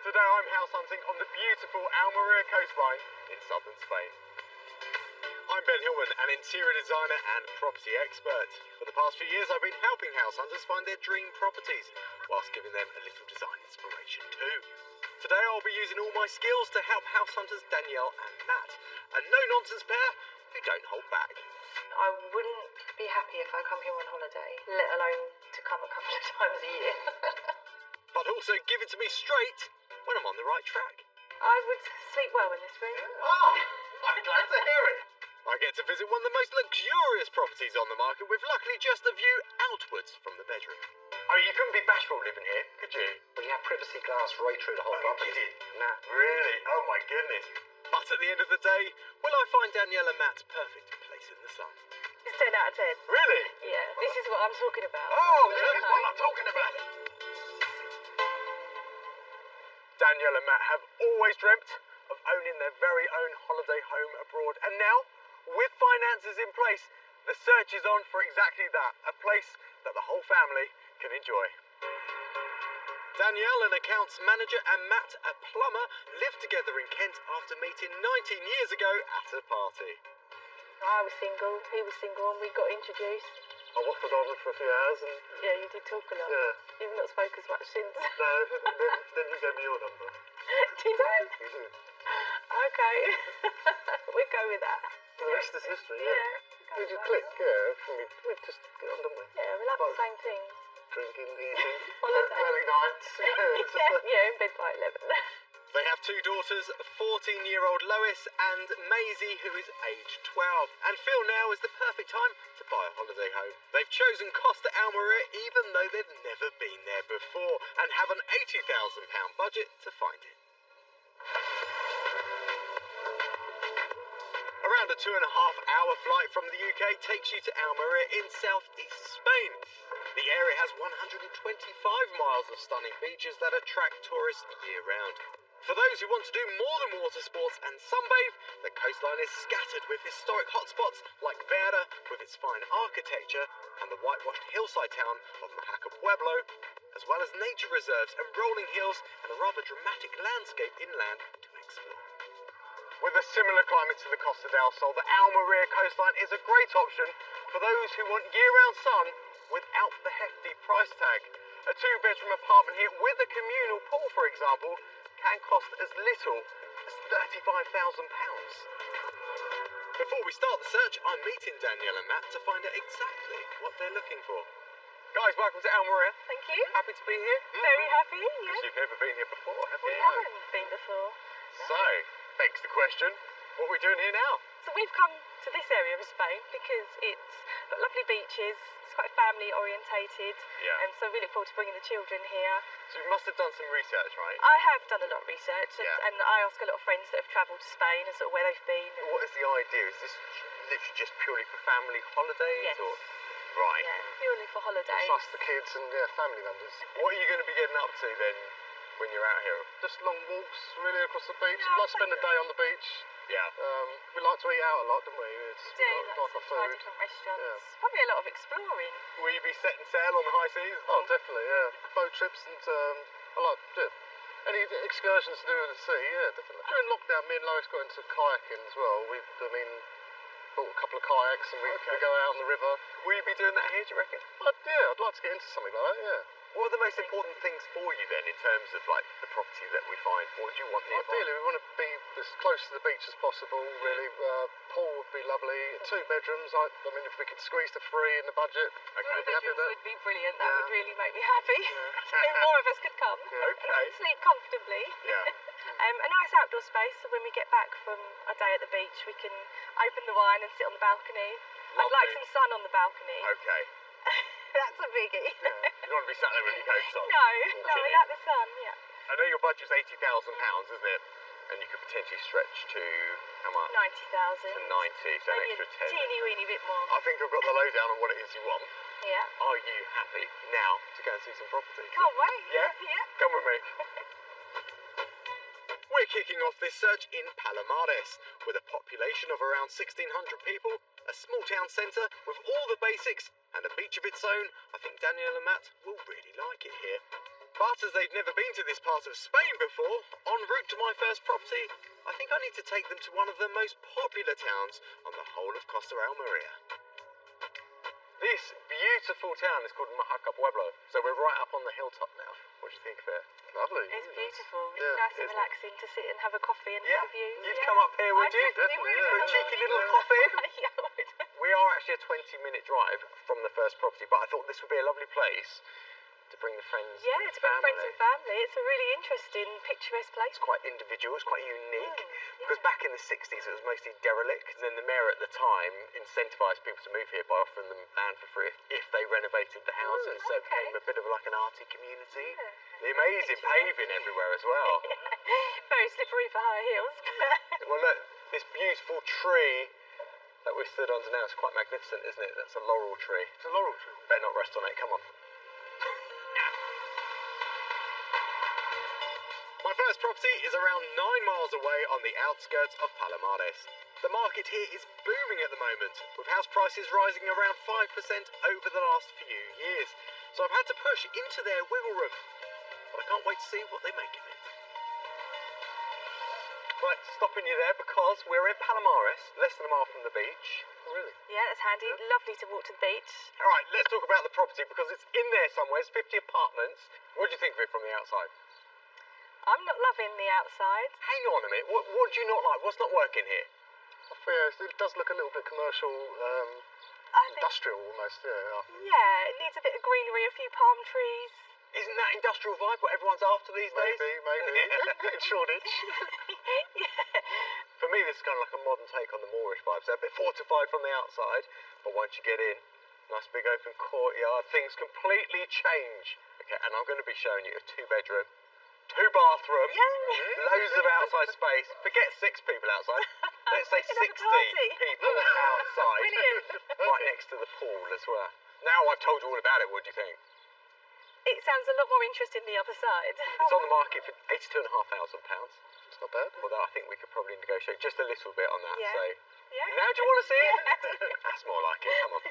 Today I'm house hunting on the beautiful Almería coastline in southern Spain. I'm Ben Hillman, an interior designer and property expert. For the past few years I've been helping house hunters find their dream properties, whilst giving them a little design inspiration too. Today I'll be using all my skills to help house hunters Danielle and Matt, a no-nonsense pair who don't hold back. I wouldn't be happy if I come here on holiday, let alone to come a couple of times a year. But also give it to me straight when I'm on the right track. I would sleep well in this room. Oh, I'm glad to hear it. I get to visit one of the most luxurious properties on the market with luckily just a view outwards from the bedroom. Oh, you couldn't be bashful living here, could you? We have privacy glass right through the whole property. You did? Nah. Really? Oh my goodness. But at the end of the day, will I find Danielle and Matt's perfect place in the sun? It's 10 out of 10. Really? Yeah, this is what I'm talking about. Oh, this is what I'm talking about. Danielle and Matt have always dreamt of owning their very own holiday home abroad. And now, with finances in place, the search is on for exactly that, a place that the whole family can enjoy. Danielle, an accounts manager, and Matt, a plumber, lived together in Kent after meeting 19 years ago at a party. I was single, he was single, and we got introduced. I waffled on for a few hours and... Yeah, you did talk a lot. Yeah. You've not spoke as much since. No, then you gave me your number. Did I? You did. Okay. We'll go with that. The rest is history, Yeah. Did you click? Yeah, we just get on, don't we? Yeah, we love the same things. Drinking, eating, Holiday. early nights. Yeah, in bed by 11. They have two daughters, 14-year-old Lois and Maisie, who is aged 12, and feel now is the perfect time to buy a holiday home. They've chosen Costa Almería even though they've never been there before and have an £80,000 budget to find it. Around a 2.5-hour flight from the UK takes you to Almería in southeast Spain. The area has 125 miles of stunning beaches that attract tourists year-round. For those who want to do more than water sports and sunbathe, the coastline is scattered with historic hotspots like Vera with its fine architecture and the whitewashed hillside town of Majaca Pueblo, as well as nature reserves and rolling hills and a rather dramatic landscape inland to explore. With a similar climate to the Costa del Sol, the Almería coastline is a great option for those who want year-round sun without the hefty price tag. A 2-bedroom apartment here with a communal pool, for example, can cost as little as £35,000. Before we start the search, I'm meeting Danielle and Matt to find out exactly what they're looking for. Guys, welcome to Almería. Thank you. Happy to be here? Very happy, yeah. Because you've never been here before, have We you? haven't been before. So, begs the question, what are we doing here now? So we've come to this area of Spain because it's got lovely beaches, it's quite family orientated, Yeah. and so we look forward to bringing the children here. So you must have done some research, right? I have done a lot of research, Yeah. and I ask a lot of friends that have travelled to Spain and sort of where they've been. What is the idea? Is this literally just purely for family holidays? Yes. Or... Right. Yeah, purely for holidays. Plus the kids and family members. What are you going to be getting up to then when you're out here? Just long walks really across the beach. Yeah, Like spend a day on the beach. Yeah. We like to eat out a lot, don't we? It's, We do, like lots our of try food. different restaurants. Yeah. Probably a lot of exploring. Will you be setting sail on the high seas? Oh, definitely, yeah. Boat trips and I like any excursions to do with the sea, yeah, definitely. During lockdown, me and Lois got into kayaking as well. Bought a couple of kayaks and we go out on the river. Will you be doing that here, do you reckon? I'd like to get into something like that, yeah. What are the most important things for you then in terms of like the property that we find? What do you want nearby? Ideally, we want to be as close to the beach as possible, really. Pool would be lovely. 2 bedrooms, if we could squeeze the 3 in the budget, I'd be happy with that. Would be brilliant. That Yeah. would really make me happy. So more of us could come. Yeah. Okay. And sleep comfortably. Yeah. A nice outdoor space, so when we get back from a day at the beach, we can open the wine and sit on the balcony. I'd like Lovely. some sun on the balcony. Okay. That's a biggie. You don't want to be sat there with your coats on. No, I chilly. like the sun, yeah. I know your budget's £80,000, isn't it? And you could potentially stretch to how much? 90,000. To 90, so an Maybe extra 10. a teeny weeny bit more. I think I've got the lowdown on what it is you want. Yeah. Are you happy now to go and see some property? Can't wait. Yeah? Yeah. Come with me. We're kicking off this search in Palomares, with a population of around 1,600 people, a small town centre with all the basics and a beach of its own. I think Danielle and Matt will really like it here. But as they've never been to this part of Spain before, en route to my first property, I think I need to take them to one of the most popular towns on the whole of Costa Almería. This beautiful town is called Pueblo, so we're right up on the hilltop now. What do you think of it? Lovely. It's beautiful. It's Yeah, nice and isn't it? relaxing to sit and have a coffee and Yeah, have views. you'd come up here, would I you? definitely would. For a cheeky little coffee? Yeah, I would. We are actually a 20-minute drive from the first property, but I thought this would be a lovely place to bring the friends Yeah, and to bring friends family. and family. It's a really interesting, picturesque place. It's quite individual, it's quite unique. Because yeah. back in the 60s it was mostly derelict, and then the mayor at the time incentivised people to move here by offering them land for free if they renovated the houses. So it okay. became a bit of like an arty community. Yeah. The amazing paving everywhere as well. Very slippery for high heels. Well look, this beautiful tree that we stood under now is quite magnificent, isn't it? That's a laurel tree. It's a laurel tree. Better not rest on it, come on. My first property is around 9 miles away on the outskirts of Palomares. The market here is booming at the moment, with house prices rising around 5% over the last few years. So I've had to push into their wiggle room. But I can't wait to see what they make of it. Right, stopping you there because we're in Palomares, less than a mile from the beach. Oh, really? Yeah, that's handy. Lovely to walk to the beach. All right, let's talk about the property because it's in there somewhere. It's 50 apartments. What do you think of it from the outside? I'm not loving the outside. Hang on a minute. What do you not like? What's not working here? I feel it does look a little bit commercial, I think, industrial almost, yeah. yeah, it needs a bit of greenery, a few palm trees. Isn't that industrial vibe what everyone's after these days? Maybe. In Shoreditch. Yeah. For me, this is kind of like a modern take on the Moorish vibes. They're a bit fortified from the outside, but once you get in, nice big open courtyard, things completely change. Okay, and I'm going to be showing you a 2-bedroom, 2-bathroom, Yeah. loads of outside space. Forget 6 people outside. Let's say We can 60 have a party. people outside. Brilliant. Right next to the pool as well. Now I've told you all about it, what do you think? It sounds a lot more interesting the other side. It's on the market for £82,500. It's not bad. Although I think we could probably negotiate just a little bit on that. Yeah. So Yeah. now do you want to see it? Yeah. That's more like it. Come on.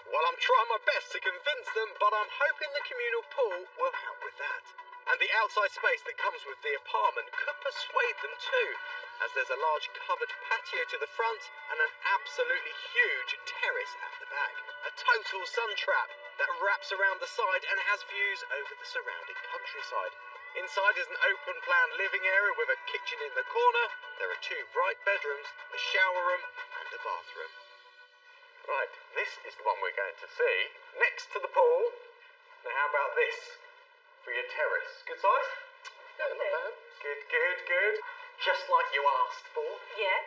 Well, I'm trying my best to convince them, but I'm hoping the communal pool will help with that. And the outside space that comes with the apartment could persuade them too, as there's a large covered patio to the front and an absolutely huge terrace at the back. A total sun trap that wraps around the side and has views over the surrounding countryside. Inside is an open plan living area with a kitchen in the corner. There are 2 bright bedrooms, a shower room and a bathroom. Right, this is the one we're going to see. Next to the pool. Now how about this for your terrace? Good size? Yeah, not bad. Good. Just like you asked for. Yes.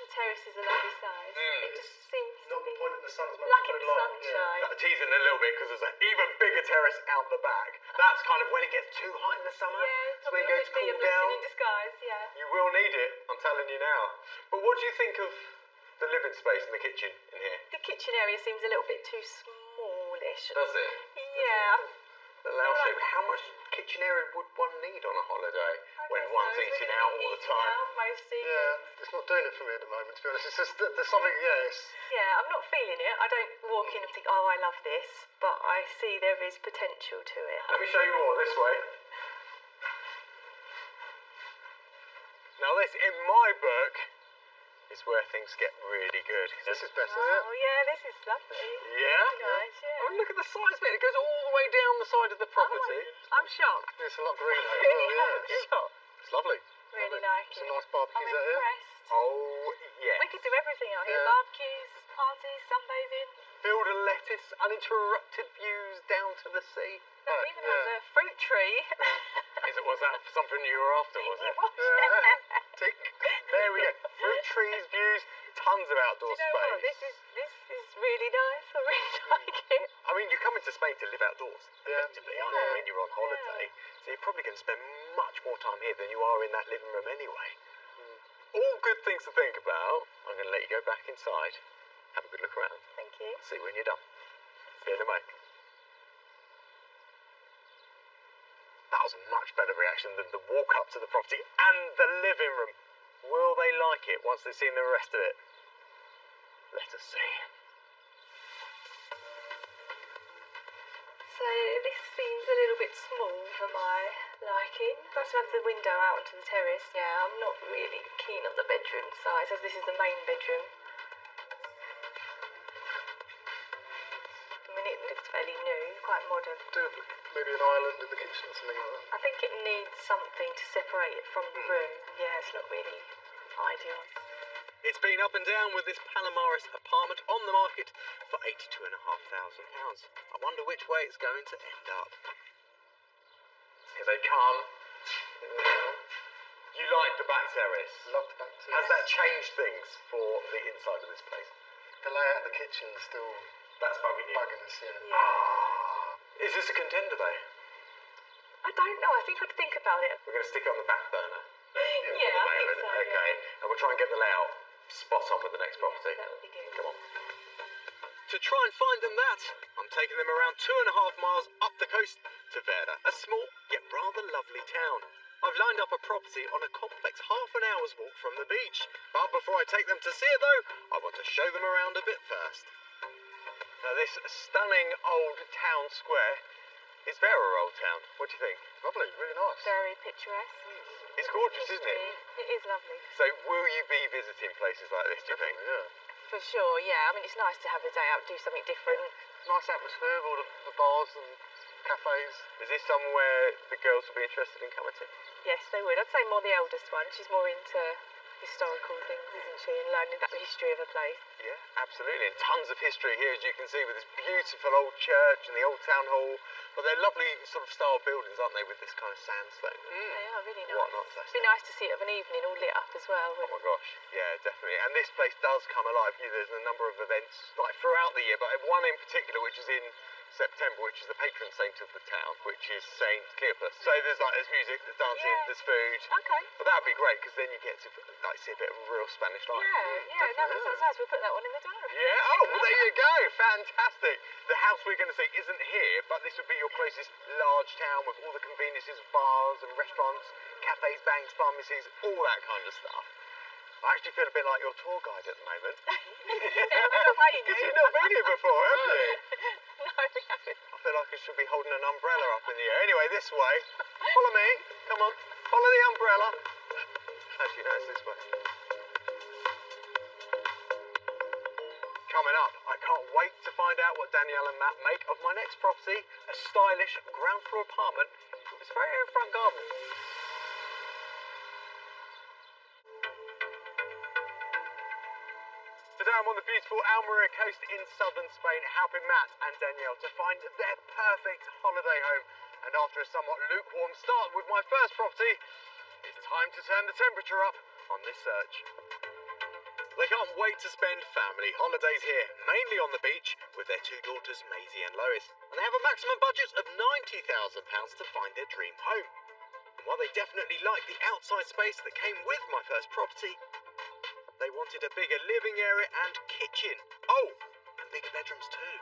The terrace is a lovely size. It just seems to be point in the sun as much black as in we'd the like. sunshine. I'm teasing a little bit because there's an even bigger terrace out the back. That's kind of when it gets too hot in the summer. Yeah, It's where you go to probably cool a blessing down. in disguise, yeah. You will need it, I'm telling you now. But what do you think of the living space in the kitchen in here? The kitchen area seems a little bit too smallish. Does it? Yeah. The lounge shape. How much kitchen area would one need on a holiday when one's eating out all the time? Most evenings. Yeah, it's not doing it for me at the moment, to be honest. It's just that there's something, Yeah, I'm not feeling it. I don't walk in and think, oh, I love this, but I see there is potential to it. Let me show you more this way. Now this, in my book, is where things get really good. this is better, Oh, yeah, this is lovely. Yeah? Nice, yeah. I mean, look at the size of it. It goes all the way down the side of the property. I'm shocked. It's a lot greener as Really well, am yeah. shocked. It's lovely. Really Lovely. like Some it. nice I'm barbecues out here. impressed. Oh, yes. We could do everything out here. Yeah. Barbecues, parties, sunbathing. Field of lettuce, uninterrupted views down to the sea. That Right, even yeah. has a fruit tree. Was that something you were after, was it? It was. Yeah. Tick. There we go. Fruit trees, views, tons of outdoor Do you know what? space. This is really nice. I really like it. I mean, you're coming to Spain to live outdoors, Yeah. effectively, aren't you, Yeah. when you're on holiday? So you're probably going to spend much more time here than you are in that living room anyway. All good things to think about. I'm going to let you go back inside, have a good look around, Thank you. see when you're done. See you in a moment. That was a much better reaction than the walk up to the property and the living room. Will they like it once they've seen the rest of it? Let us see. So say this seems a little bit small for my liking. Nice to have the window out onto the terrace. Yeah, I'm not really keen on the bedroom size, as this is the main bedroom. I mean, it looks fairly new, quite modern. Do maybe an island in the kitchen or something like that. I think it needs something to separate it from the room. Yeah, it's not really ideal. It's been up and down with this Palomares apartment on the market for £82,500. I wonder which way it's going to end up. Here they come. You like the back terrace? Love the back terrace. Has that changed things for the inside of this place? The layout of the kitchen's still That's bugging you. bugging us, yeah. Is this a contender though? I don't know, I think I'd think about it. We're going to stick it on the back burner. Yeah, I think so. Okay, and we'll try and get the layout spot on with the next property. That would be good. Come on. To try and find them that, I'm taking them around 2.5 miles up the coast to Verda, a small yet rather lovely town. I've lined up a property on a complex half an hour's walk from the beach. But before I take them to see it though, I want to show them around a bit first. Now this stunning old town square is Vera Old Town. What do you think? Lovely, really nice. Very picturesque. It's gorgeous, isn't it? It is lovely. So will you be visiting places like this, do you think? Yeah. For sure, yeah. I mean, it's nice to have a day out, do something different. Nice atmosphere, all the bars and cafes. Is this somewhere the girls will be interested in coming to? Yes, they would. I'd say more the eldest one. She's more into historical things, isn't she? And learning about the history of a place. Yeah, absolutely. And tons of history here, as you can see, with this beautiful old church and the old town hall. But they're lovely sort of style buildings, aren't they, with this kind of sandstone? They are really nice. Whatnot, It'd be nice to see it of an evening, all lit up as well. Oh my gosh, yeah, definitely. And this place does come alive. There's a number of events like throughout the year, but one in particular, which is in September, which is the patron saint of the town, which is Saint Cleopas. So there's music, there's dancing, Yeah. there's food. Okay. But that'd be great because then you get to see a bit of real Spanish life. Yeah, no, that sounds nice. We'll put that one in the diary. Yeah, oh, well, there you go. Fantastic. The house we're going to see isn't here, but this would be your closest large town with all the conveniences, bars and restaurants, cafes, banks, pharmacies, all that kind of stuff. I actually feel a bit like your tour guide at the moment. Because you've not been here before, have you? No, we haven't. I feel like I should be holding an umbrella up in the air. Anyway, this way. Follow me. Come on. Follow the umbrella. Actually, no, it's this way. Coming up, I can't wait to find out what Danielle and Matt make of my next property, a stylish ground floor apartment with its very own front garden. Today I'm on the beautiful Almería coast in southern Spain, helping Matt and Danielle to find their perfect holiday home. And after a somewhat lukewarm start with my first property, it's time to turn the temperature up on this search. They can't wait to spend family holidays here, mainly on the beach, with their two daughters Maisie and Lois. And they have a maximum budget of £90,000 to find their dream home. And while they definitely like the outside space that came with my first property, they wanted a bigger living area and kitchen. Oh, and bigger bedrooms too.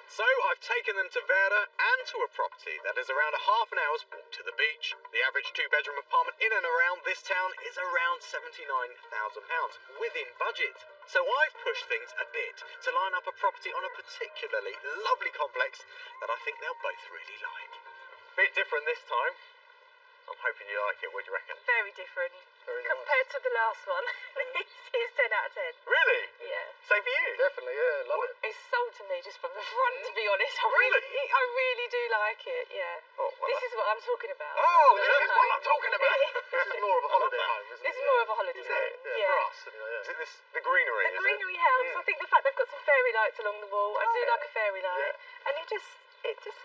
So I've taken them to Verda and to a property that is around a half an hour's walk to the beach. The average two-bedroom apartment in and around this town is around £79,000, within budget. So I've pushed things a bit to line up a property on a particularly lovely complex that I think they'll both really like. Bit different this time. I'm hoping you like it. What do you reckon? Very different. Very nice. Compared to the last one. This is 10 out of 10. Really? Yeah. Same for you? Definitely, yeah, love it. It's sold to me just from the front, to be honest. I really do like it, yeah. Oh, well, This is what I'm talking about. Oh, this is what I'm talking about. This is more of a holiday home, isn't it? This is more of a holiday Is it? home. Yeah, for us, anyway, yeah. Is it the greenery? The is greenery it? helps. I think the fact they've got some fairy lights along the wall. I do yeah. like a fairy light. Yeah. And it just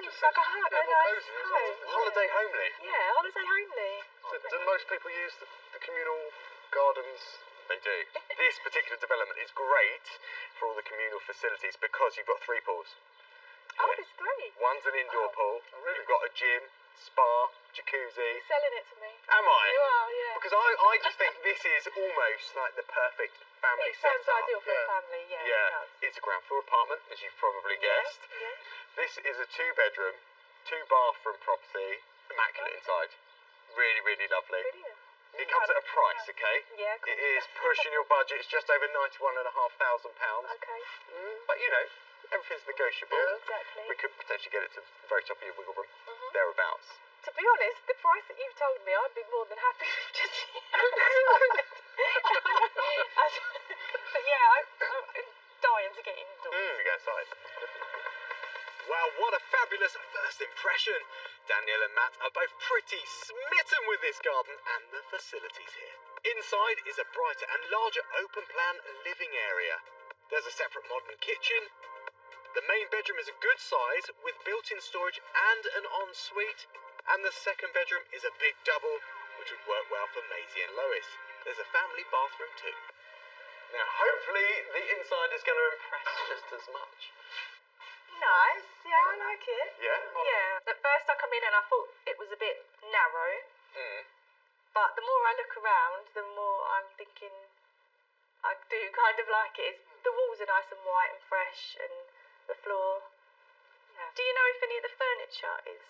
seems like a yeah, more nice cosy, isn't it? home. Holiday homely. Yeah, holiday homely. Do most people use the communal gardens? They do. This particular development is great for all the communal facilities because you've got 3 pools. Oh, Yeah. there's 3. One's an indoor pool. Oh, really? You've got a gym, spa, jacuzzi. You're selling it to me. Am I? You are, yeah. Because I just think this is almost like the perfect family It sounds setup. ideal for Yeah. a family, yeah. Yeah, It does. it's a ground floor apartment, as you've probably guessed. Yeah. This is a 2-bedroom, 2-bathroom property. Immaculate inside. Really, really lovely. Brilliant. It comes at a price, okay? Yeah, of It course. is pushing your budget. It's just over £91,500. Okay. But you know, everything's negotiable. Yeah. Exactly. We could potentially get it to the very top of your wiggle room, thereabouts. To be honest, the price that you've told me, I'd be more than happy with just the outside. But yeah, I'm dying to get indoors. To go inside. Wow, what a fabulous first impression. Danielle and Matt are both pretty smitten with this garden and the facilities here. Inside is a brighter and larger open-plan living area. There's a separate modern kitchen. The main bedroom is a good size with built-in storage and an ensuite. And the second bedroom is a big double, which would work well for Maisie and Lois. There's a family bathroom too. Now, hopefully, the inside is going to impress just as much. Nice, yeah, I like it. Yeah? Yeah, at first I come in and I thought it was a bit narrow, but the more I look around, the more I'm thinking I do kind of like it. The walls are nice and white and fresh, and the floor. Yeah. Do you know if any of the furniture is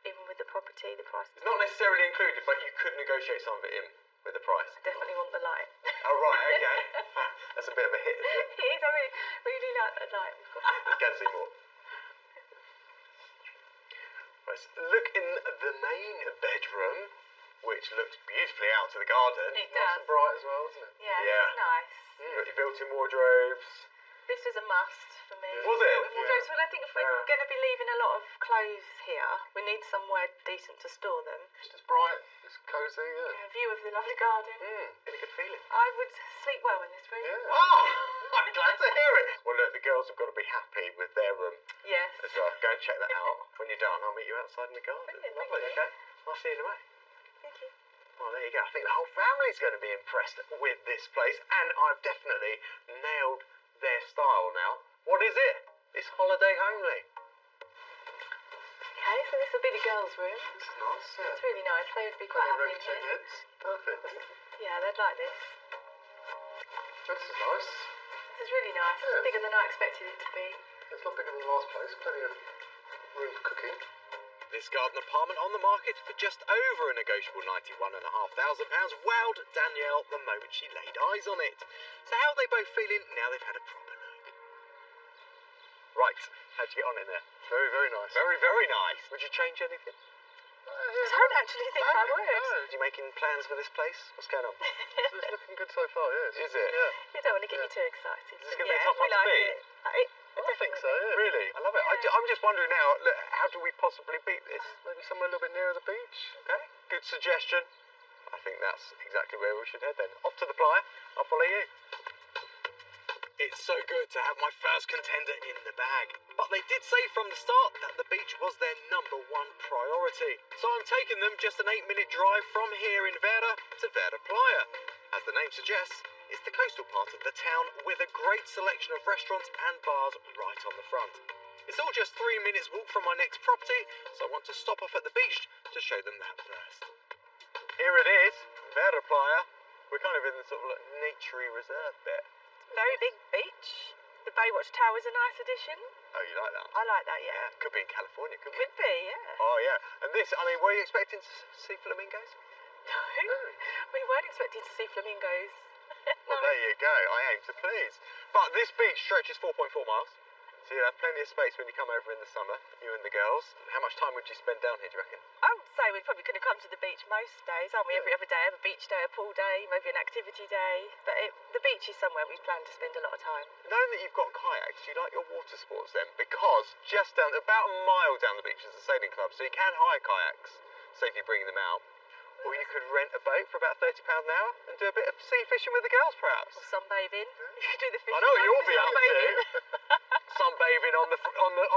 in with the property, the price? It's not necessarily included, but you could negotiate some of it in with the price. I definitely want the light. Oh, right, okay. That's a bit of a hit, isn't it? It is, I really like the light. You can see more. Let's look in the main bedroom, which looks beautifully out to the garden. It Nice does. and bright as well, isn't it? Yeah, Yeah. it's nice. You've got your built-in wardrobes. This was a must for me. Was it? Wardrobes, well, I think if we're Yeah. going to be leaving a lot of clothes here, we need somewhere decent to store them. Just as bright, it's cosy, yeah. A view of the lovely garden. Get a good feeling. I would sleep well in this room. Yeah. Oh, I'm glad to hear it. Well, look, the girls have got to be happy with their room Yes. as well. Go and check that out. When you're done, I'll meet you outside in the garden. Brilliant, Lovely, thank you. okay? I'll see you in a minute. Thank you. Oh, there you go. I think the whole family's going to be impressed with this place, and I've definitely nailed their style now. What is it? It's holiday homely. Okay, so this will be the girls' room. This is nice, yeah. It's really nice. They would be quite Plenty of happy room in for two here. kids. Perfect. Yeah, they'd like this. This is nice. This is really nice. It's Yeah. bigger than I expected it to be. It's a lot bigger than the last place. Plenty of room for cooking. This garden apartment on the market for just over a negotiable £91,500 wowed Danielle the moment she laid eyes on it. So how are they both feeling now they've had a proper look? Right, how'd you get on in there? Very, very nice. Very, very nice. Would you change anything? I don't actually think I would. Are you making plans for this place? What's going on? It's looking good so far, yes. Is it? Yeah. You don't want to get you too excited. Is this but gonna be a yeah, tough we one to like beat? it. I think so, yeah. Really? I love it. Yeah. I'm just wondering now, look, how do we possibly beat this? Maybe somewhere a little bit nearer the beach. Okay, good suggestion. I think that's exactly where we should head then. Off to the playa. I'll follow you. It's so good to have my first contender in the bag. But they did say from the start that the beach was their #1 priority. So I'm taking them just an 8-minute drive from here in Vera to Vera Playa. As the name suggests, it's the coastal part of the town with a great selection of restaurants and bars right on the front. It's all just 3 minutes walk from my next property, so I want to stop off at the beach to show them that first. Here it is, Vera Playa. We're kind of in the sort of like naturey reserve bit. Very big beach. The Baywatch Tower is a nice addition. Oh, you like that? I like that, yeah. Yeah, could be in California, couldn't it? Could be, yeah. Oh, yeah. And this, I mean, were you expecting to see flamingos? No, we weren't expecting to see flamingos. Well, there you go. I aim to please. But this beach stretches 4.4 miles. So you have plenty of space when you come over in the summer, you and the girls. How much time would you spend down here, do you reckon? I would say we probably could have come to the beach most days, aren't we? Every other day, have a beach day, a pool day, maybe an activity day. But the beach is somewhere we plan to spend a lot of time. Knowing that you've got kayaks, do you like your water sports then? Because just down, about a mile down the beach is a sailing club, so you can hire kayaks, safely bringing them out. Or you could rent a boat for about £30 an hour and do a bit of sea fishing with the girls, perhaps. Or sunbathing. You could do the fishing. I know what boat, you'll the be up sunbathing. to. Sunbathing on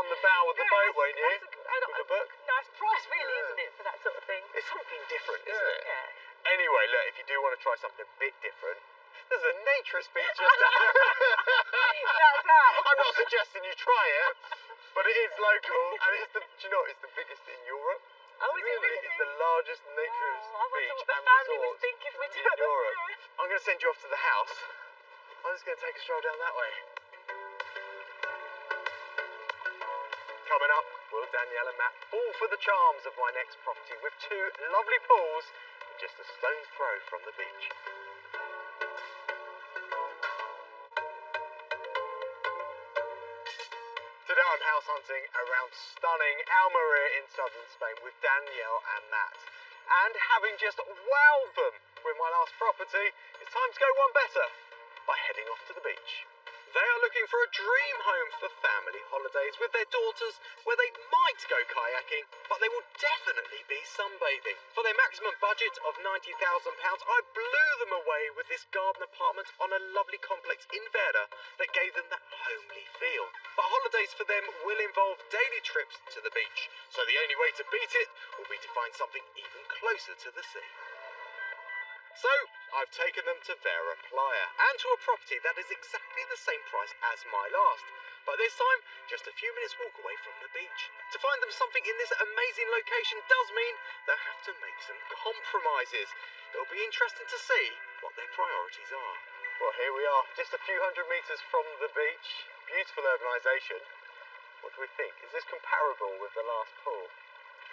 the bow of the Yeah, boat, that's- won't you? that's With a book. Nice price, really, Yeah. isn't it, for that sort of thing? It's something different, isn't it? Yeah. Anyway, look, if you do want to try something a bit different, there's a naturist beach just down. That's out. I'm not suggesting you try it, but it is local, and it's do you know what, it's the biggest in Europe. Oh, is it really? It's the largest naturist Oh, I wonder beach what the and family resort would think if we do in it. Europe. I'm going to send you off to the house. I'm just going to take a stroll down that way. Coming up, will Danielle and Matt fall for the charms of my next property with 2 lovely pools just a stone's throw from the beach. I'm house hunting around stunning Almería in southern Spain with Danielle and Matt. And having just wowed them with my last property, it's time to go one better by heading off to the beach. They are looking for a dream home for family holidays with their daughters where they might go kayaking, but they will definitely be sunbathing. For their maximum budget of £90,000, I blew them away with this garden apartment on a lovely complex in Vera that gave them that homely feel. But holidays for them will involve daily trips to the beach, so the only way to beat it will be to find something even closer to the sea. So, I've taken them to Vera Playa, and to a property that is exactly the same price as my last, but this time, just a few minutes walk away from the beach. To find them something in this amazing location does mean they'll have to make some compromises. It'll be interesting to see what their priorities are. Well, here we are, just a few hundred metres from the beach. Beautiful urbanisation. What do we think? Is this comparable with the last pool?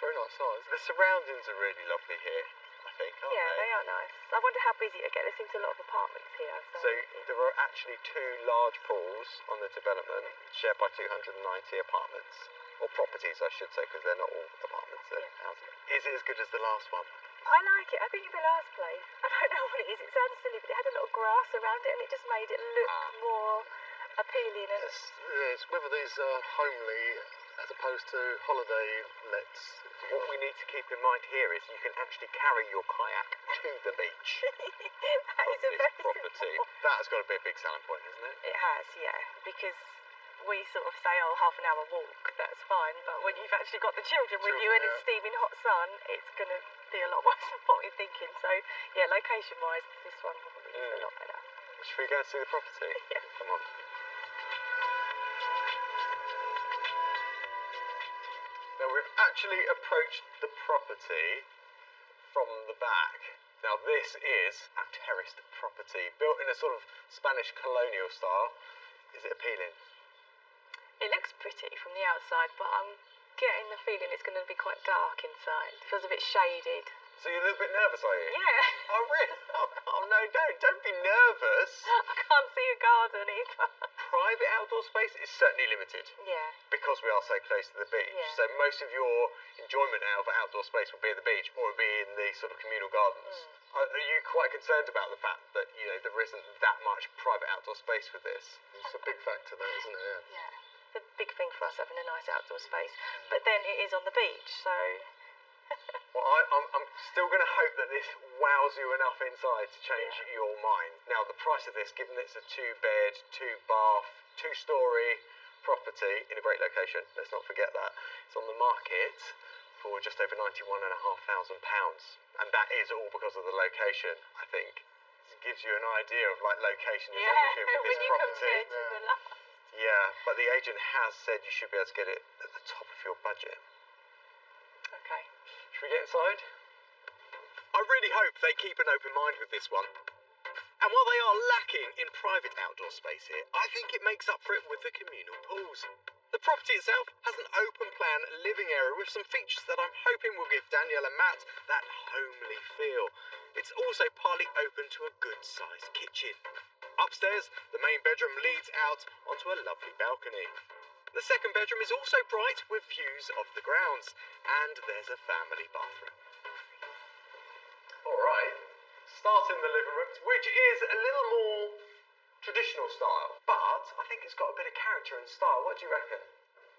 Very nice size. The surroundings are really lovely here, I think, aren't Yeah, they are nice. I wonder how busy it gets. There seems a lot of apartments here. So there are actually 2 large pools on the development, shared by 290 apartments. Or properties, I should say, because they're not all apartments, they're houses. Is it as good as the last one? I like it. I think in the last place, I don't know what it is. It sounds silly, but it had a lot of grass around it, and it just made it look more appealing. And It's whether these are homely as opposed to holiday lets. What we need to keep in mind here is you can actually carry your kayak to the beach. that is a this very property. That's got to be a big selling point, isn't it? It has, yeah, because we sort of say, oh, half an hour walk, that's fine, but when you've actually got the children with you and it's steaming hot sun, it's going to be a lot worse than what you're thinking. So, yeah, location-wise, this one probably is a lot better. Should we go and see the property? Yeah. Come on. Now, we've actually approached the property from the back. Now, this is a terraced property, built in a sort of Spanish colonial style. Is it appealing? It looks pretty from the outside, but I'm getting the feeling it's going to be quite dark inside. It feels a bit shaded. So you're a little bit nervous, are you? Yeah. Oh, really? Oh no, don't be nervous. I can't see a garden either. Private outdoor space is certainly limited. Yeah. Because we are so close to the beach. Yeah. So most of your enjoyment out of outdoor space will be at the beach or it'll be in the sort of communal gardens. Are you quite concerned about the fact that, you know, there isn't that much private outdoor space with this? It's a big factor, though, isn't it? Yeah. It's a big thing for us having a nice outdoor space. But then it is on the beach, so... Well, I'm still going to hope that this wows you enough inside to change your mind. Now, the price of this, given it's a 2-bed, 2-bath, 2-storey property in a great location, let's not forget that, it's on the market for just over £91,500. And that is all because of the location, I think. It gives you an idea of, like, location is everything with when this you property. compare to the last. Yeah, but the agent has said you should be able to get it at the top of your budget. Okay. Should we get inside? I really hope they keep an open mind with this one. And while they are lacking in private outdoor space here, I think it makes up for it with the communal pools. The property itself has an open plan living area with some features that I'm hoping will give Danielle and Matt that homely feel. It's also partly open to a good sized kitchen. Upstairs, the main bedroom leads out onto a lovely balcony. The second bedroom is also bright with views of the grounds, and there's a family bathroom. Alright, starting the living room, which is a little more traditional style, but I think it's got a bit of character and style. What do you reckon?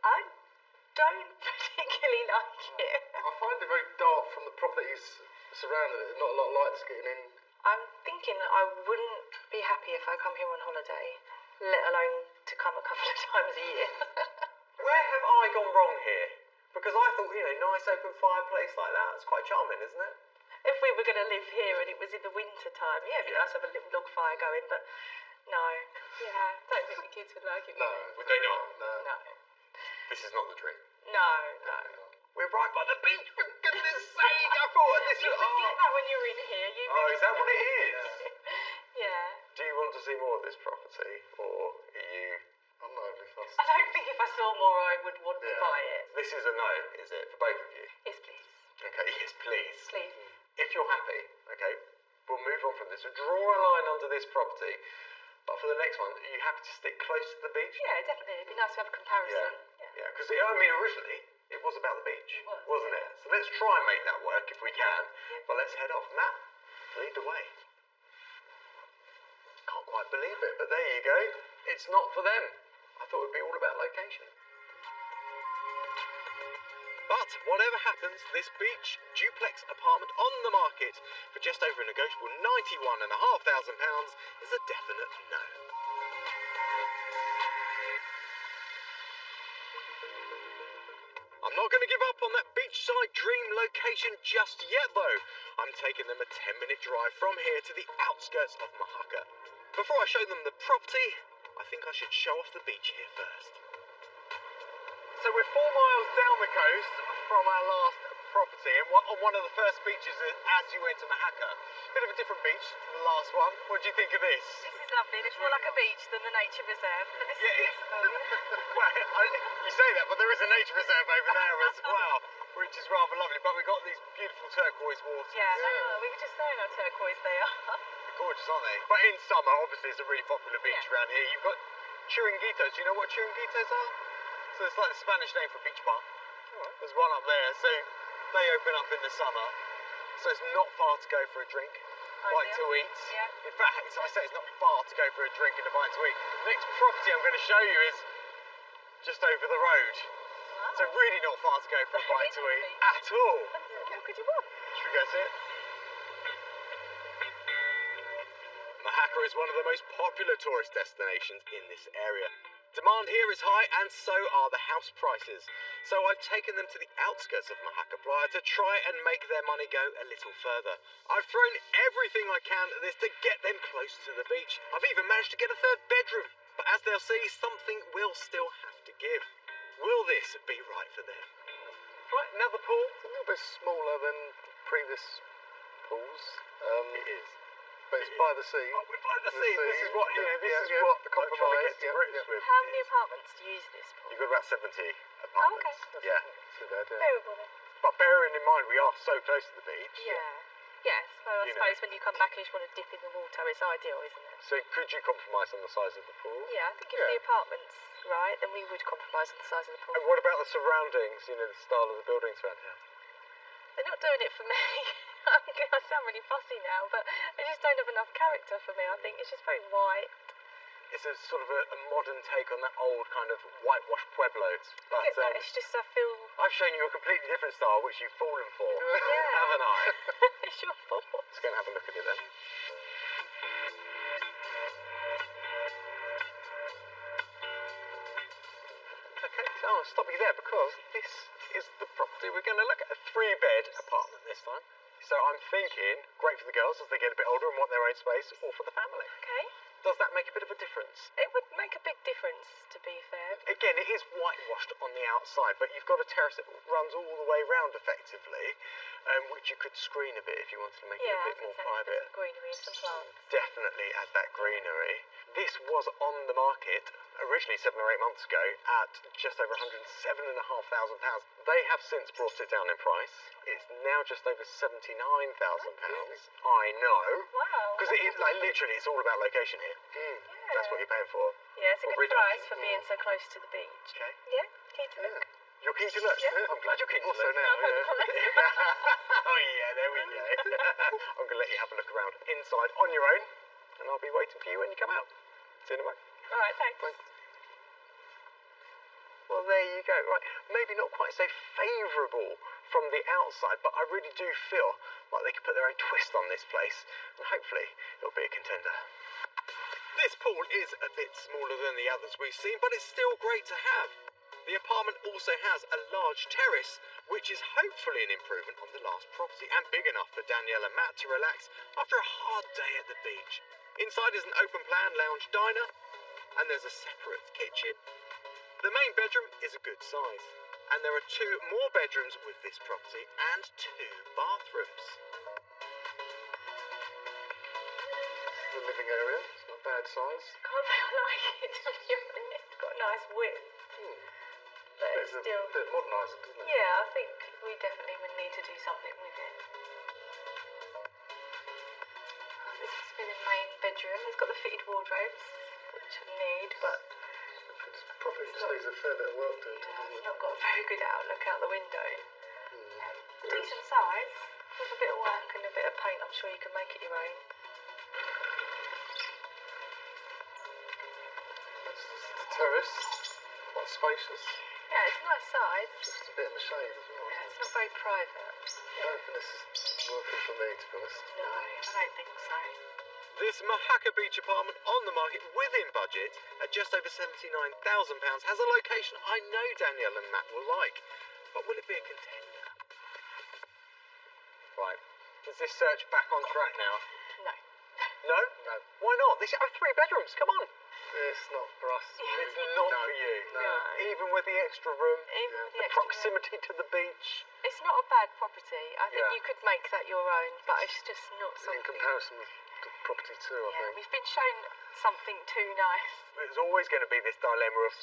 I don't particularly like it. I find it very dark from the properties surrounding it. Not a lot of lights getting in. I'm thinking I wouldn't be happy if I come here on holiday, let alone to come a couple of times a year. Where have I gone wrong here? Because I thought, you know, nice open fireplace like that, it's quite charming, isn't it? If we were going to live here and it was in the winter time, yeah, it'd be nice to have a little log fire going, but no. Yeah, I don't think the kids would like it. No. Would they not? No. This is not the dream. No. We're right by the beach, for goodness sake! I thought this You was... forget that when you're in here. Oh, is that what it is? Yeah. Do you want to see more of this property, or are you... I'm not overly fussed. I don't think if I saw more I would want to buy it. This is a no, is it, for both of you? Yes, please. Okay, yes, please. Please. If you're happy, okay, we'll move on from this. So draw a line under this property, but for the next one, are you happy to stick close to the beach? Yeah, definitely. It'd be nice to have a comparison. Yeah. Yeah, because originally it was about the beach, It was, wasn't it? So let's try and make that work if we can. But let's head off. Matt, lead the way. Can't quite believe it, but there you go. It's not for them. I thought it would be all about location. But whatever happens, this beach duplex apartment on the market for just over a negotiable £91,500 is a definite no. I'm not going to give up on that beachside dream location just yet, though. I'm taking them a 10-minute drive from here to the outskirts of Mahaka. Before I show them the property, I think I should show off the beach here first. So we're 4 miles down the coast from our last property, and on one of the first beaches as you enter Mahaka. Bit of a different beach to the last one. What do you think of this? This is lovely. It looks more like a beach than the nature reserve. But this is beautiful. Well, you say that, but there is a nature reserve over there as well, which is rather lovely. But we've got these beautiful turquoise waters. Yeah, we were just saying how turquoise they are. They're gorgeous, aren't they? But in summer, obviously, it's a really popular beach around here. You've got chiringuitos. Do you know what chiringuitos are? So it's like the Spanish name for beach bar. There's one up there. So they open up in the summer. So it's not far to go for a drink. Bite to eat. Yeah. In fact, I say it's not far to go for a drink and a bite to eat. The next property I'm going to show you is just over the road. Wow. So really not far to go for a bite to eat at all. What could you want? Should we go see it? Mahaka is one of the most popular tourist destinations in this area. Demand here is high, and so are the house prices. So I've taken them to the outskirts of Mahaka Playa to try and make their money go a little further. I've thrown everything I can at this to get them close to the beach. I've even managed to get a third bedroom. But as they'll see, something will still have to give. Will this be right for them? Right, another pool. It's a little bit smaller than previous pools. It is. But it's by the sea. Oh, we're by the sea. This is what, what the I'm trying to get to grips with. How many apartments use this pool? You've got about 70 apartments. Okay. Yeah. Too bad, yeah. Bearable then. But bearing in mind we are so close to the beach. Yeah. Yes, well, I suppose when you come back and you just want to dip in the water, it's ideal, isn't it? So could you compromise on the size of the pool? Yeah, I think if the apartment's right, then we would compromise on the size of the pool. And what about the surroundings, the style of the buildings around here? They're not doing it for me. I sound really fussy now, but they just don't have enough character for me. I think it's just very white. It's a sort of a modern take on that old kind of whitewashed Pueblo. But It's just, I feel... I've shown you a completely different style, which you've fallen for, Yeah. haven't I? It's your fault. Let's go and have a look at it then. Okay, so I'll stop you there because this is the property we're going to look at. A 3-bed apartment this time. So I'm thinking, great for the girls as they get a bit older and want their own space, or for the family. Okay. Does that make a bit of a difference? It would make a big difference, to be fair. Again, it is whitewashed on the outside, but you've got a terrace that runs all the way round effectively, which you could screen a bit if you wanted to make it a bit more private. Some greenery and some plants. Definitely add that greenery. This was on the market originally 7 or 8 months ago at just over £107,500. They have since brought it down in price. It's now just over £79,000. I know. Wow. Because it is literally, it's all about location here. That's what you're paying for. Yeah, it's a good price for being so close to the beach. Okay. Yeah, keen to look. You're keen to look? Yeah. I'm glad you're keen to Also look. now, Oh yeah, there we go. I'm going to let you have a look around inside on your own, and I'll be waiting for you when you come out. See you in a moment. All right, thanks. Well, there you go. Right, maybe not quite so favourable from the outside, but I really do feel like they could put their own twist on this place, and hopefully it'll be a contender. This pool is a bit smaller than the others we've seen, but it's still great to have. The apartment also has a large terrace, which is hopefully an improvement on the last property, and big enough for Danielle and Matt to relax after a hard day at the beach. Inside is an open-plan lounge diner, and there's a separate kitchen. The main bedroom is a good size, and there are 2 more bedrooms with this property and 2 bathrooms. The living area, it's not bad size. Can't say I like it, to be honest. It's got a nice width. But it's still... a bit modernised, isn't it? Yeah, I think we definitely would need to do something with it. This must be the main bedroom. It's got the fitted wardrobes, which I need, but... It probably takes a fair bit of work to do. It's not got a very good outlook out the window. Decent size. With a bit of work and a bit of paint, I'm sure you can make it your own. It's the terrace, quite spacious. Yeah, it's a nice size. Just a bit in the shade as well. Yeah, it's not very private. I don't think this is working for me, to be honest. No, I don't think so. This Mahaka Beach apartment on the market within budget at just over £79,000 has a location I know Danielle and Matt will like. But will it be a contender? Right. Is this search back on track now? No. No? No. Why not? These are 3 bedrooms. Come on. It's not for us. It's not for you. No. Even with the extra room, Even with the the extra proximity to the beach. It's not a bad property. I think Yeah. you could make that your own, but it's just not something. In comparison with the property too, I Yeah, think. we've been shown something too nice. There's always going to be this dilemma of,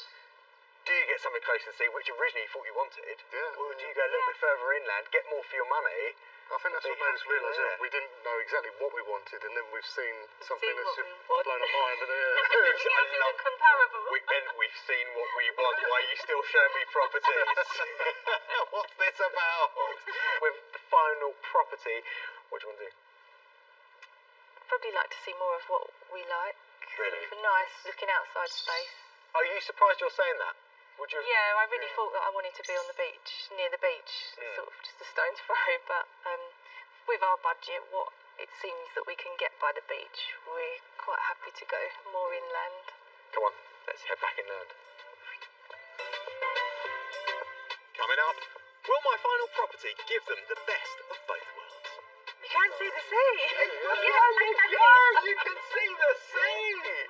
do you get something close to the sea, which originally you thought you wanted, Yeah, or do you go a little bit further inland, get more for your money? I think that's Be what made us happy realise there. that we didn't know exactly what we wanted, and then we've seen something seen that's what just we want. blown our mind. And Yours isn't comparable. We've seen what we want. Why are you still showing me properties? What's this about? With the final property, what do you want to do? Probably like to see more of what we like. Really? For nice looking outside space. Are you surprised you're saying that? Would you? Yeah, I really thought that I wanted to be on the beach, near the beach, sort of just a stone's throw. But with our budget, what it seems that we can get by the beach, we're quite happy to go more inland. Come on, let's head back inland. Coming up, will my final property give them the best of both worlds? You can see the sea. You can see the sea!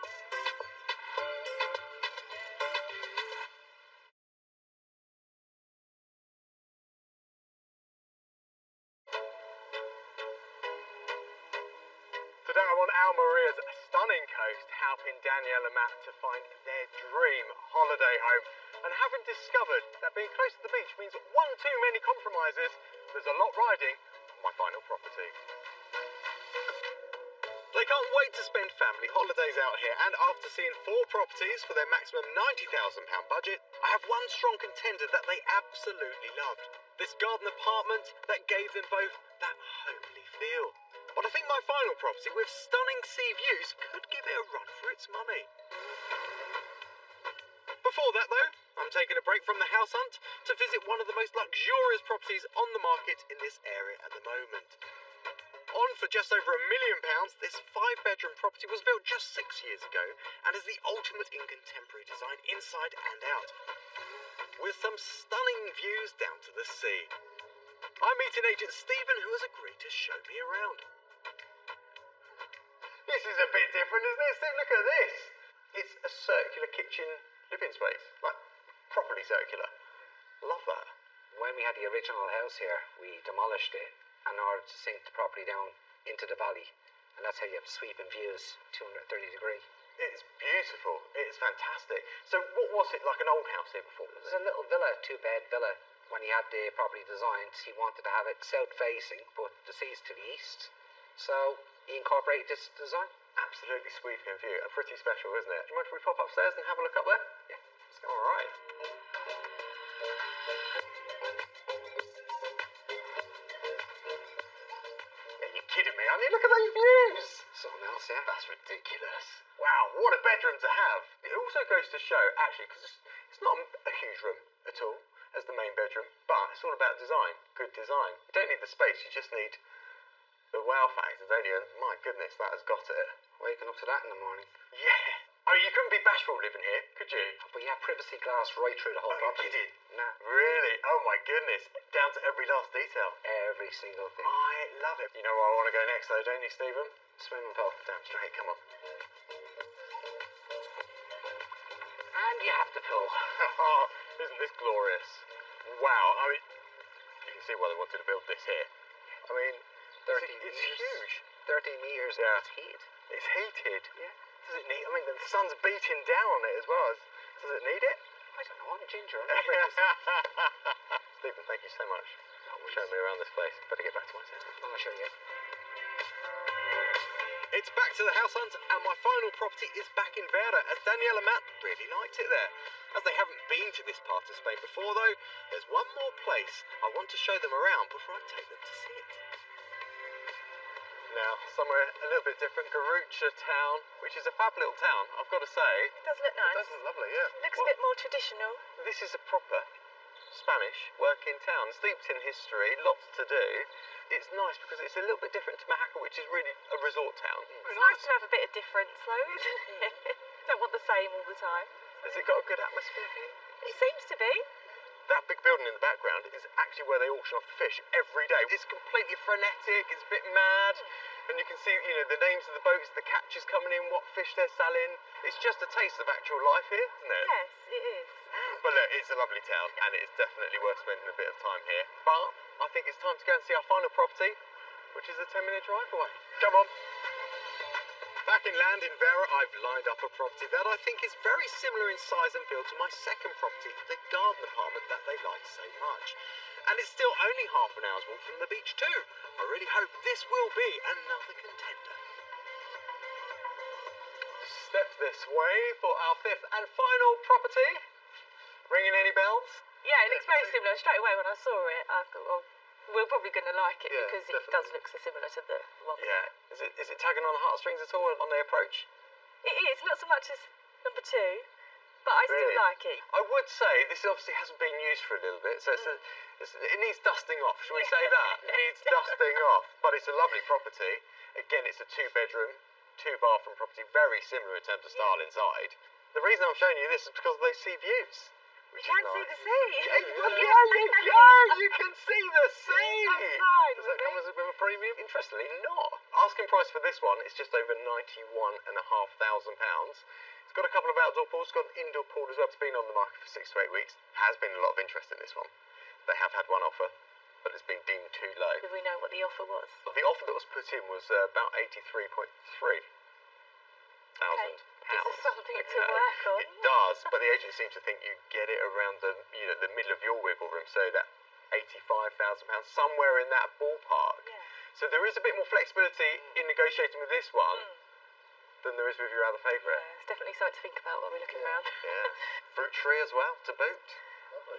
Today I'm on Almeria's stunning coast, helping Danielle and Matt to find their dream holiday home. And having discovered that being close to the beach means one too many compromises, there's a lot riding on my final property. They can't wait to spend family holidays out here, and after seeing 4 properties for their maximum £90,000 budget, I have one strong contender that they absolutely loved. This garden apartment that gave them both that homely feel. But I think my final property with stunning sea views could give it a run for its money. Before that though, I'm taking a break from the house hunt to visit one of the most luxurious properties on the market in this area at the moment. On for just over £1 million, this 5-bedroom property was built just 6 years ago and is the ultimate in contemporary design inside and out, with some stunning views down to the sea. I'm meeting agent Stephen, who has agreed to show me around. This is a bit different, isn't it, Steve? Look at this. It's a circular kitchen living space, like properly circular. Love that. When we had the original house here, we demolished it in order to sink the property down into the valley. And that's how you have sweeping views, 230 degree. It's beautiful. It's fantastic. So what was it, like an old house here before? It was a little villa, 2-bed villa. When he had the property designed, he wanted to have it south-facing, but the sea's to the east. So he incorporated this design. Absolutely sweeping view, and pretty special, isn't it? Do you mind if we pop upstairs and have a look up there? Yeah. Let's go. All right. You're kidding me, aren't you? Look at those views! Something else, yeah. That's ridiculous. Wow, what a bedroom to have. It also goes to show, actually, because it's not a huge room at all as the main bedroom, but it's all about design, good design. You don't need the space, you just need the wow factor, don't you? And my goodness, that has got it. Waking up to that in the morning. Yeah. Oh, you couldn't be bashful living here, could you? But you have privacy glass right through the whole property. You did? Nah, Really? Oh my goodness. Down to every last detail. every single thing. I love it. You know where I want to go next though, don't you, Stephen? Swimming pool. Damn straight, come on. And you have the pool. Oh, isn't this glorious? Wow, I mean, you can see why they wanted to build this here. I mean, 30 it's meters. huge. 30 meters Yeah. and it's heated. It's heated. Yeah. Does it need, I mean, the sun's beating down on it as well. Does it need it? I don't know, I'm ginger. I'm not very Stephen, thank you so much for showing me around this place. Better get back to my house. I'm going to show you. It's back to the house hunt, and my final property is back in Vera, as Danielle and Matt really liked it there. As they haven't been to this part of Spain before, though, there's one more place I want to show them around before I take them to see it. Now, somewhere a little bit different, Garucha town, which is a fab little town, I've got to say. It does look nice. This is lovely, yeah. Looks a bit more traditional. This is a proper Spanish working town, steeped in history, lots to do. It's nice because it's a little bit different to Mahaca, which is really a resort town. It's nice to have a bit of difference, though, isn't it? Don't want the same all the time. Has it got a good atmosphere for you? It seems to be. That big building in the background is actually where they auction off the fish every day. It's completely frenetic, it's a bit mad, and you can see, the names of the boats, the catches coming in, what fish they're selling. It's just a taste of actual life here, isn't it? Yes, it is. But look, it's a lovely town, and it's definitely worth spending a bit of time here. But I think it's time to go and see our final property, which is a 10-minute drive away. Come on. Back in land in Vera, I've lined up a property that I think is very similar in size and feel to my second property, the garden apartment that they like so much. And it's still only half an hour's walk from the beach too. I really hope this will be another contender. Step this way for our fifth and final property. Ringing any bells? Yeah, it looks very similar. Straight away when I saw it, I thought, well, we're probably going to like it because it does look so similar to the one. Yeah. Is it tugging on the heartstrings at all on the approach? It is, not so much as number 2, but I still like it. I would say this obviously hasn't been used for a little bit, so it needs dusting off. Shall we say that? It needs dusting off, but it's a lovely property. Again, it's a 2-bedroom, 2-bathroom property, very similar in terms of style inside. The reason I'm showing you this is because of those sea views. You can see the sea. You can see the sea. That's right. Does that come as a bit of a premium? Interestingly, not. Asking price for this one is just over £91,500. It's got a couple of outdoor pools, got an indoor pool as well. It's been on the market for 6 to 8 weeks. Has been a lot of interest in this one. They have had one offer, but it's been deemed too low. Do we know what the offer was? The offer that was put in was about 83.3 thousand pounds. This is something to work on. It does, but the agent seems to think you get it around the middle of your wiggle room, so that £85,000, somewhere in that ballpark. Yeah. So there is a bit more flexibility in negotiating with this one than there is with your other favourite. Yeah, it's definitely something to think about while we're looking around. Yeah. Fruit tree as well, to boot.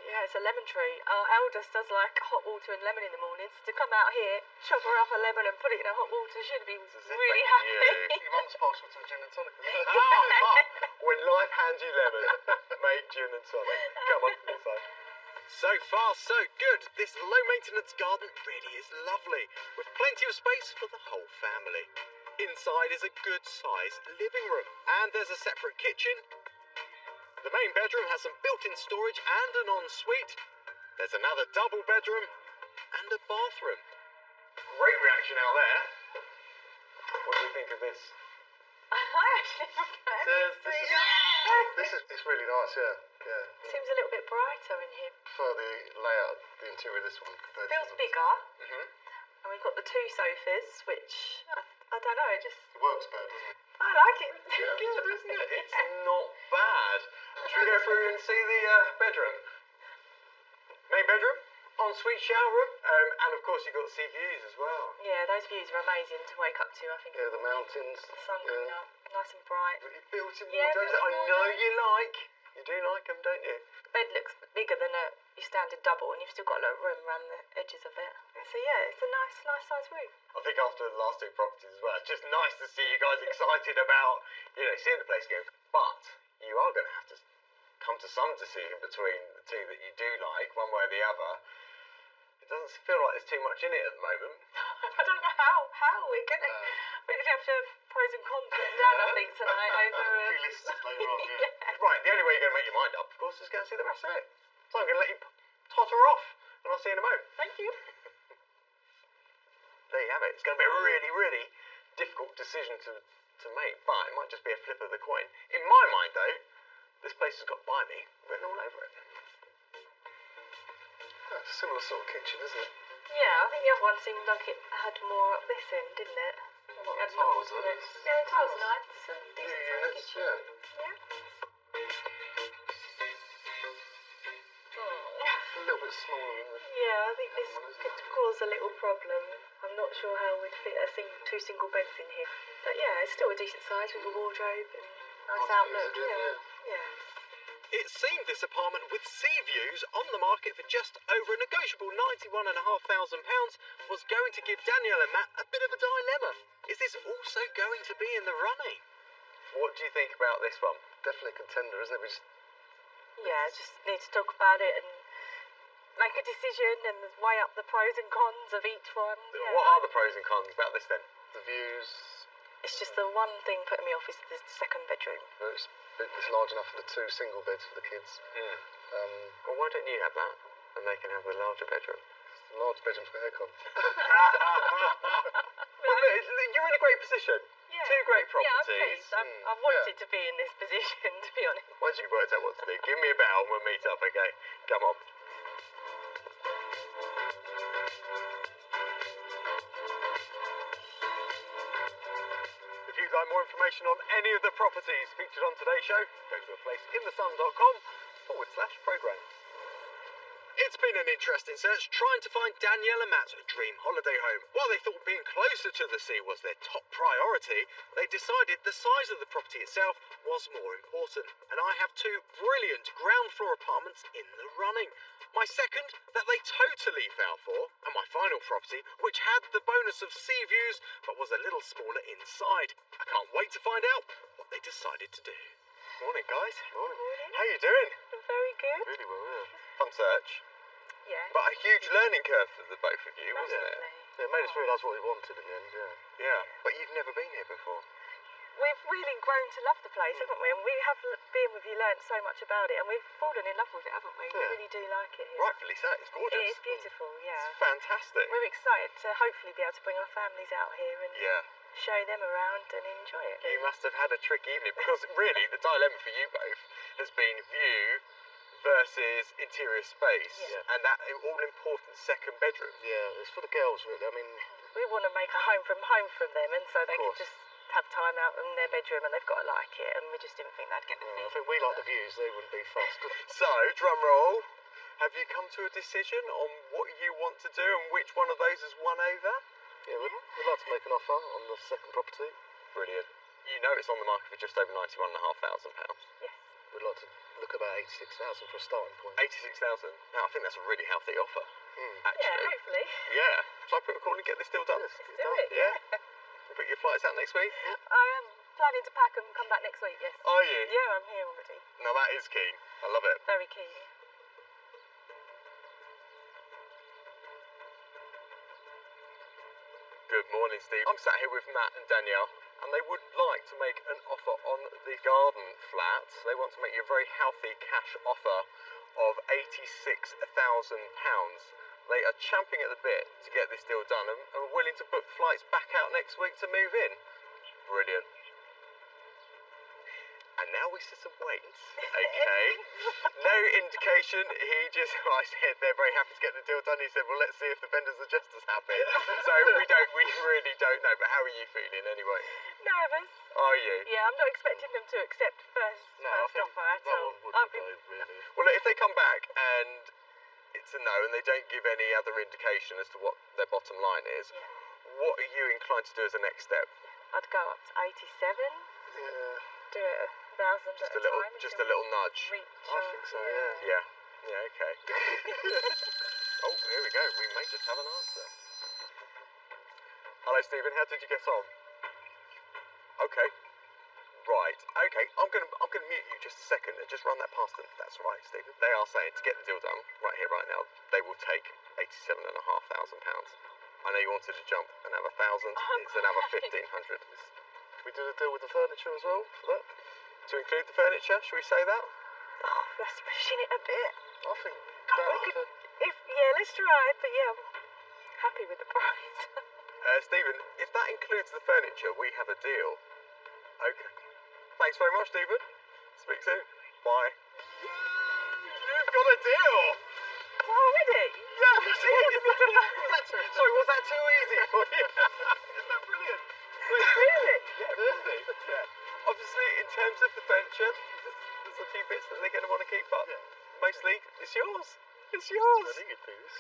Yeah, it's a lemon tree. Our eldest does like hot water and lemon in the mornings. To come out here, chop her up a lemon and put it in a hot water, she'd be really happy. Your mum's partial to gin and tonic, isn't it? When life hands you lemon, make gin and tonic. Come on, inside. So far, so good. This low-maintenance garden really is lovely, with plenty of space for the whole family. Inside is a good-sized living room, and there's a separate kitchen. The main bedroom has some built-in storage and an ensuite. There's another double bedroom and a bathroom. Great reaction out there. What do you think of this? I actually prefer It's really nice, yeah. Seems a little bit brighter in here. Prefer the layout, the interior of this one. compared to Feels the other bigger. Mm-hmm. And we've got the 2 sofas, which I don't know, two. It works better, doesn't it? I like it. Good, isn't it? It's not bad. Should we go through and see the bedroom? Main bedroom, ensuite shower room, and of course you've got the sea views as well. Yeah, those views are amazing to wake up to, I think. Yeah, the mountains. The sun coming up, nice and bright. Built-in Yeah, wardrobes that I built-in know wardrobes. you like. You do like them, don't you? The bed looks bigger than your standard double, and you've still got a lot of room around the edges of it. So yeah, it's a nice size room. I think after the last 2 properties as well, it's just nice to see you guys excited about, seeing the place go. But you are going to have to come to some decision between the 2 that you do like, one way or the other. It doesn't feel like there's too much in it at the moment. I don't know how we're gonna have to have pros and cons written down, I think, tonight over. A few lists later on, yeah. Right, the only way you're going to make your mind up, of course, is go and see the rest of it. So I'm going to let you totter off, and I'll see you in a moment. Thank you. There you have it. It's going to be a really, really difficult decision to make, but it might just be a flip of the coin. In my mind, though, this place has got "Buy Me" written all over it. That's a similar sort of kitchen, isn't it? Yeah, I think the other one seemed like it had more up this end, didn't it? Well, Had the more tiles, to though. it. Yeah, the tiles are nice. It's a New decent sized units, kitchen. yeah. Yeah. A little bit smaller than the Yeah, I think this could cause a little problem. I'm not sure how we'd fit two single beds in here. But yeah, it's still a decent size with a wardrobe and nice outlook. Yeah. It seemed this apartment with sea views on the market for just over a negotiable £91,500 was going to give Danielle and Matt a bit of a dilemma. Is this also going to be in the running? What do you think about this one? Definitely a contender, isn't it? Just need to talk about it and make a decision and weigh up the pros and cons of each one. Yeah. What are the pros and cons about this then? The views. It's just the one thing putting me off is the second bedroom. It's large enough for the 2 single beds for the kids. Well, why don't you have that and they can have the larger bedroom? The large bedroom's got aircon. Well, look, you're in a great position. Yeah. 2 great Yeah, I'm properties. pleased. I've wanted to be in this position, to be honest. Once you've worked out what to do, give me a bell and we'll meet up, okay? Come on. If you'd like more information on any of the properties featured on today's show, go to aplaceinthesun.com/program. It's been an interesting search trying to find Danielle and Matt's dream holiday home. While they thought being closer to the sea was their top priority, they decided the size of the property itself was more important. And I have 2 brilliant ground floor apartments in the running. My second, that they totally fell for, and my final property, which had the bonus of sea views, but was a little smaller inside. I can't wait to find out what they decided to do. Morning, guys. Morning. How you doing? Very good. Really well, yeah. Fun search. Yeah. But a huge learning curve for the both of you, wasn't it? Massively. Yeah, it made us realise what we wanted in the end, yeah. Yeah. But you've never been here before. We've really grown to love the place, haven't we? And we have, being with you, learned so much about it, and we've fallen in love with it, haven't we? We Yeah. really do like it here. Rightfully so. It's gorgeous. It is beautiful, yeah. It's fantastic. We're excited to hopefully be able to bring our families out here and Yeah. show them around and enjoy it. You must have had a tricky evening because really the dilemma for you both has been view versus interior space and that all-important second bedroom. Yeah, it's for the girls, really. I mean, We want to make a home from them, and so they can course. just have time out in their bedroom, and they've got to like it, and we just didn't think they'd get the I feel. think we like the views, they wouldn't be fussed. So, drum roll, have you come to a decision on what you want to do and which one of those has won over? Yeah, we'd like to make an offer on the second property. Brilliant. You know it's on the market for just over £91,500. Yes. We'd like to look about 86,000 for a starting point. 86,000. Now, I think that's a really healthy offer. Yeah, Actually. hopefully. Yeah. Shall I put a call and get this deal done? Let's do it. Yeah. You put your flights out next week? I am planning to pack and come back next week, yes. Are you? Yeah, I'm here already. Now that is keen. I love it. Very keen. Good morning, Steve. I'm sat here with Matt and Danielle, and they would like to make an offer on the garden flat. They want to make you a very healthy cash offer of £86,000. They are champing at the bit to get this deal done and are willing to book flights back out next week to move in. Brilliant. And now we sit and wait, okay? No indication. I said they're very happy to get the deal done. He said, well, let's see if the vendors are just as happy. So we really don't know. But how are you feeling anyway? Nervous. Are you? Yeah, I'm not expecting them to accept first offer at that all. one wouldn't go, really. Well, if they come back and it's a no and they don't give any other indication as to what their bottom line is, what are you inclined to do as a next step? I'd go up to 87. Yeah. Do it 1,000 at a time. Just a little nudge. Reach I think so, yeah. Yeah, okay. Oh, here we go. We may just have an answer. Hello, Stephen. How did you get on? Okay. Right. Okay. I'm gonna mute you just a second and just run that past them. That's right, Stephen. They are saying to get the deal done right here, right now, they will take £87,500. I know you wanted to jump and have 1,000. It's another 1,500. Can we do the deal with the furniture as well for that? To include the furniture, should we say that? Oh, that's pushing it a bit. I think Let's try it, but yeah, I'm happy with the price. Stephen, if that includes the furniture, we have a deal. Okay. Thanks very much, Stephen. Speak soon. Bye. You've got a deal! Already? Yeah, sorry, was that too easy for you? Isn't that brilliant? Really? Yeah, really. Yeah. Obviously, in terms of the furniture, there's a few bits that they're going to want to keep, but mostly it's yours. It's yours. I think it is.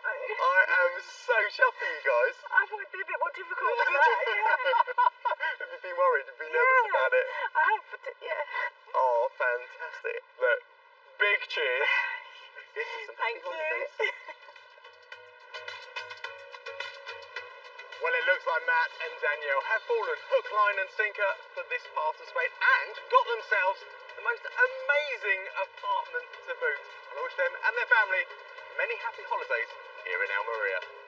I am so chuffed for you guys. I thought it'd be a bit more difficult than that, yeah. Have you been worried? Have you been nervous about it? I have, but yeah. Oh, fantastic. Look, big cheers. This is some happy Thank you. holidays. Well, it looks like Matt and Danielle have fallen hook, line and sinker for this part of Spain and got themselves the most amazing apartment to boot. And I wish them and their family many happy holidays here in Almería.